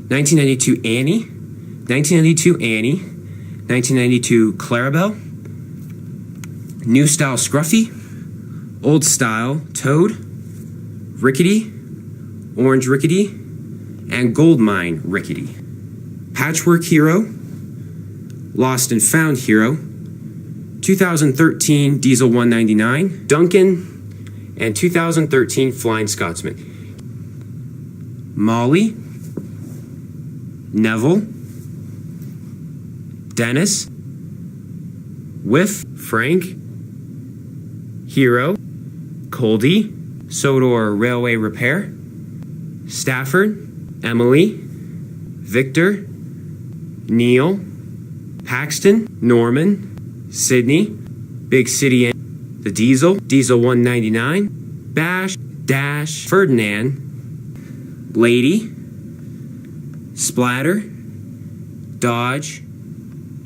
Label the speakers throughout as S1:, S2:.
S1: 1992 Annie, 1992 Annie, 1992 Clarabelle, New Style Scruffy, Old Style Toad, Rickety, Orange Rickety, and Goldmine Rickety. Patchwork Hero, Lost and Found Hero, 2013 Diesel 199, Duncan, and 2013 Flying Scotsman. Molly, Neville, Dennis, Whiff, Frank, Hero, Coldy, Sodor Railway Repair, Stafford, Emily, Victor, Neil, Paxton, Norman, Sydney, Big City, the Diesel, Diesel 199, Bash, Dash, Ferdinand, Lady, Splatter, Dodge,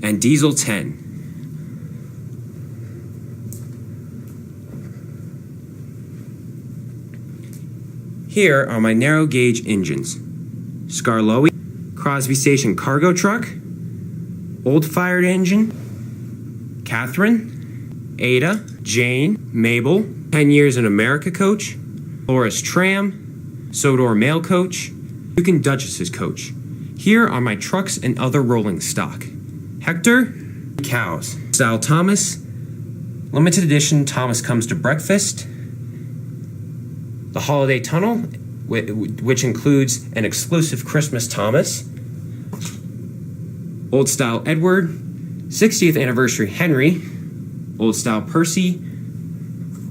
S1: and Diesel 10. Here are my narrow gauge engines: Scarloey, Crosby Station cargo truck, old fired engine, Catherine, Ada, Jane, Mabel, 10 Years in America coach, Loris Tram, Sodor Mail coach, Duke Duchess's coach. Here are my trucks and other rolling stock: Hector, Cows, Style Thomas, limited edition Thomas Comes to Breakfast, the Holiday Tunnel, which includes an exclusive Christmas Thomas, Old Style Edward, 60th Anniversary Henry, Old Style Percy,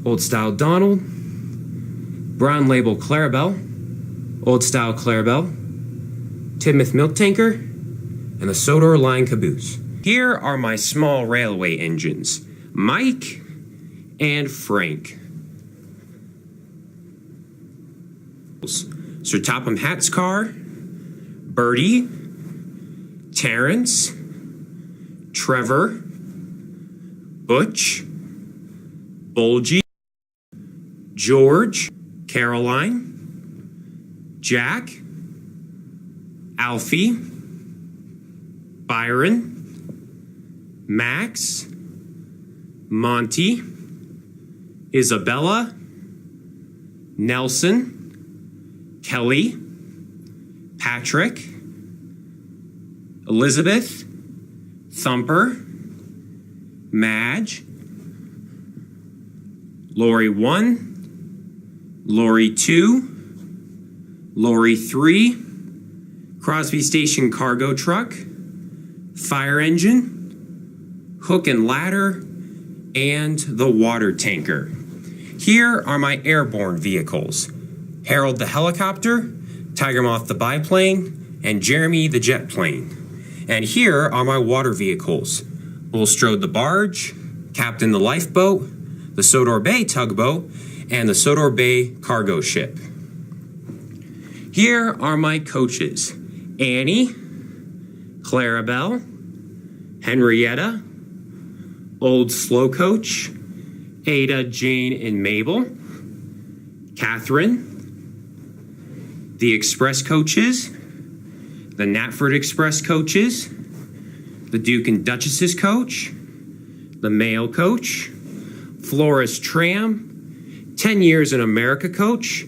S1: Old Style Donald, Brown Label Clarabelle, Old Style Clarabelle, Tidmouth Milk Tanker, and the Sodor Line Caboose. Here are my small railway engines: Mike and Frank. Sir Topham Hatt's car, Bertie, Terrence, Trevor, Butch, Bulgy, George, Caroline, Jack, Alfie, Byron, Max, Monty, Isabella, Nelson, Kelly, Patrick, Elizabeth, Thumper, Madge, Lori 1, Lori 2, Lori 3, Crosby Station cargo truck, fire engine, hook and ladder, and the water tanker. Here are my airborne vehicles: Harold the helicopter, Tiger Moth the biplane, and Jeremy the jet plane. And here are my water vehicles: Bulstrode the barge, Captain the lifeboat, the Sodor Bay tugboat, and the Sodor Bay cargo ship. Here are my coaches: Annie, Clarabelle, Henrietta, Old Slow Coach, Ada, Jane, and Mabel, Catherine, the Express coaches, the Knapford Express coaches, the Duke and Duchess's coach, the Mail coach, Flores Tram, 10 Years in America coach,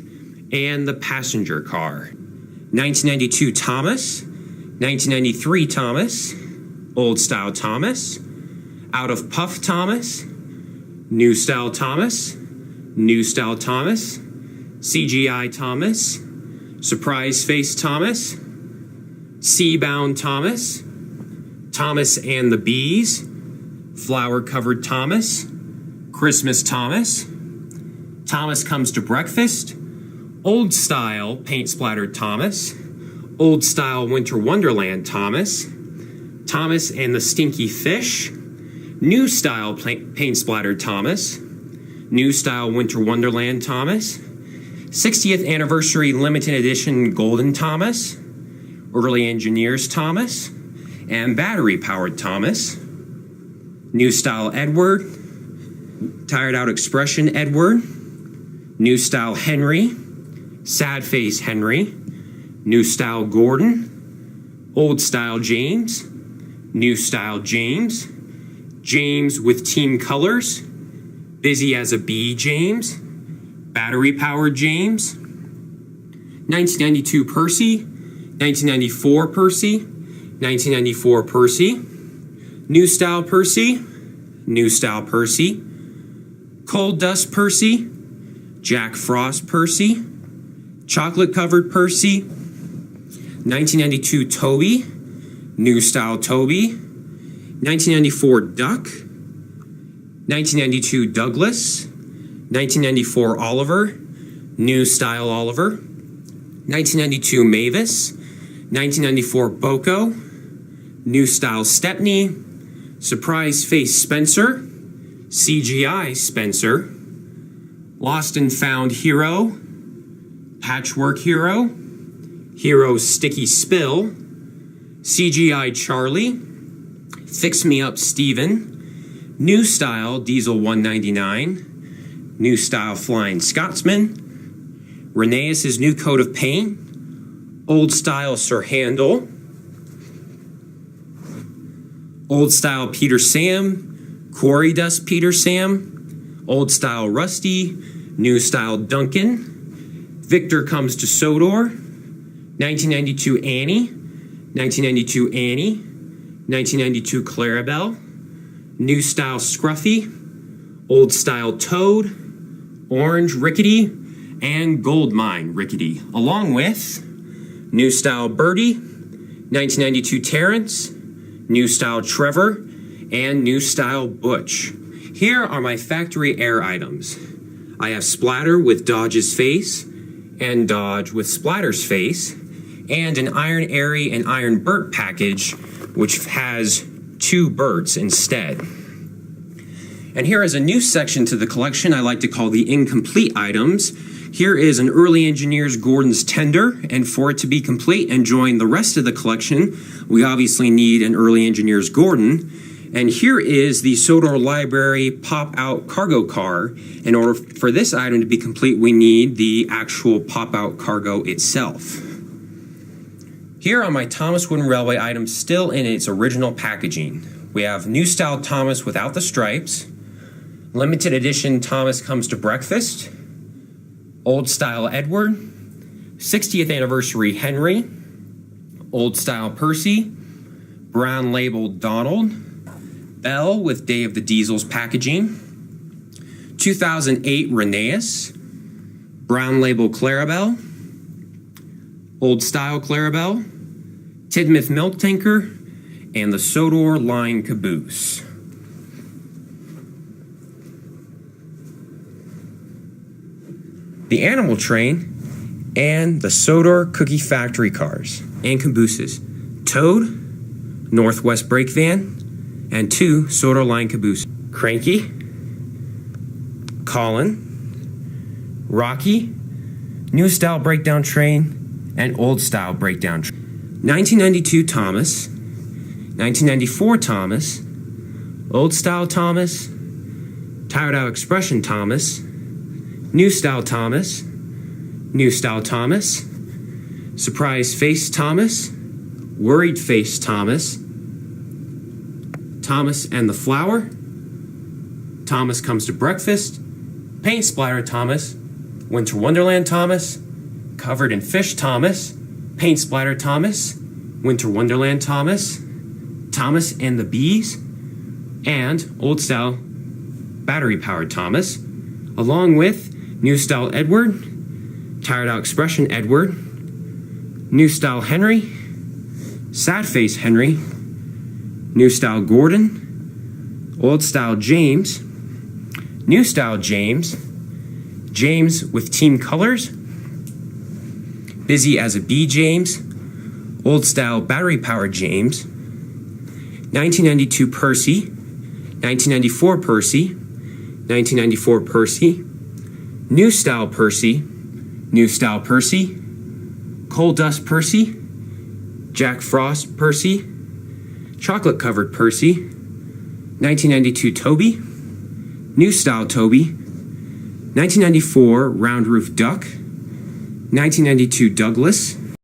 S1: and the passenger car. 1992 Thomas, 1993 Thomas, Old Style Thomas, Out of Puff Thomas, New Style Thomas, New Style Thomas, CGI Thomas, Surprise Face Thomas, Seabound Thomas, Thomas and the Bees, Flower Covered Thomas, Christmas Thomas, Thomas Comes to Breakfast, Old Style Paint Splattered Thomas, Old Style Winter Wonderland Thomas, Thomas and the Stinky Fish, New Style Paint Splattered Thomas, New Style Winter Wonderland Thomas, 60th Anniversary Limited Edition Golden Thomas, Early Engineers Thomas, and Battery Powered Thomas, New Style Edward, Tired Out Expression Edward, New Style Henry, Sad Face Henry, New Style Gordon, Old Style James, New Style James, James with team colors, Busy as a Bee James, Battery Powered James, 1992 Percy, 1994 Percy, 1994 Percy, New Style Percy, New Style Percy, Cold Dust Percy, Jack Frost Percy, Chocolate Covered Percy, 1992 Toby, New Style Toby, 1994 Duck, 1992 Douglas, 1994 Oliver, New Style Oliver, 1992 Mavis, 1994 Boko, New Style Stepney, Surprise Face Spencer, CGI Spencer, Lost and Found Hero, Patchwork Hero, Hero Sticky Spill, CGI Charlie, Fix Me Up Steven, New Style Diesel 199, New Style Flying Scotsman, Rheneas' New Coat of Paint, Old Style Sir Handel, Old Style Peter Sam, Quarry Dust Peter Sam, Old Style Rusty, New Style Duncan, Victor Comes to Sodor, 1992 Annie, 1992 Annie, 1992 Clarabelle, New Style Scruffy, Old Style Toad, Orange Rickety, and Goldmine Rickety, along with New Style Birdie, 1992 Terrence, New Style Trevor, and New Style Butch. Here are my factory air items. I have Splatter with Dodge's face, and Dodge with Splatter's face, and an Iron Airy and Iron Burt package, which has 2 Burts instead. And here is a new section to the collection I like to call the incomplete items. Here is an Early Engineers Gordon's Tender, and for it to be complete and join the rest of the collection, we obviously need an Early Engineers Gordon. And here is the Sodor Library pop-out cargo car. In order for this item to be complete, we need the actual pop-out cargo itself. Here are my Thomas Wooden Railway items still in its original packaging. We have New Style Thomas without the stripes, Limited Edition Thomas Comes to Breakfast, Old Style Edward, 60th Anniversary Henry, Old Style Percy, Brown Labeled Donald, Bell with Day of the Diesels packaging, 2008 Rheneas, Brown Label Clarabelle, Old Style Clarabelle, Tidmouth Milk Tanker, and the Sodor Line Caboose. The Animal Train and the Sodor Cookie Factory cars and cabooses. Toad, Northwest Brake Van, and 2 Sodor Line Cabooses. Cranky, Colin, Rocky, New Style Breakdown Train, and Old Style Breakdown Train. 1992 Thomas, 1994 Thomas, Old Style Thomas, Tired Out Expression Thomas, New Style Thomas, New Style Thomas, Surprise Face Thomas, Worried Face Thomas, Thomas and the Flower, Thomas Comes to Breakfast, Paint Splatter Thomas, Winter Wonderland Thomas, Covered in Fish Thomas, Paint Splatter Thomas, Winter Wonderland Thomas, Thomas and the Bees, and Old Style Battery Powered Thomas, along with New Style Edward, Tired Out Expression Edward, New Style Henry, Sad Face Henry, New Style Gordon, Old Style James, New Style James, James with Team Colors, Busy as a Bee James, Old Style Battery Powered James, 1992 Percy, 1994 Percy, 1994 Percy, New Style Percy, New Style Percy, Coal Dust Percy, Jack Frost Percy, Chocolate Covered Percy, 1992 Toby, New Style Toby, 1994 Round Roof Duck, 1992 Douglas,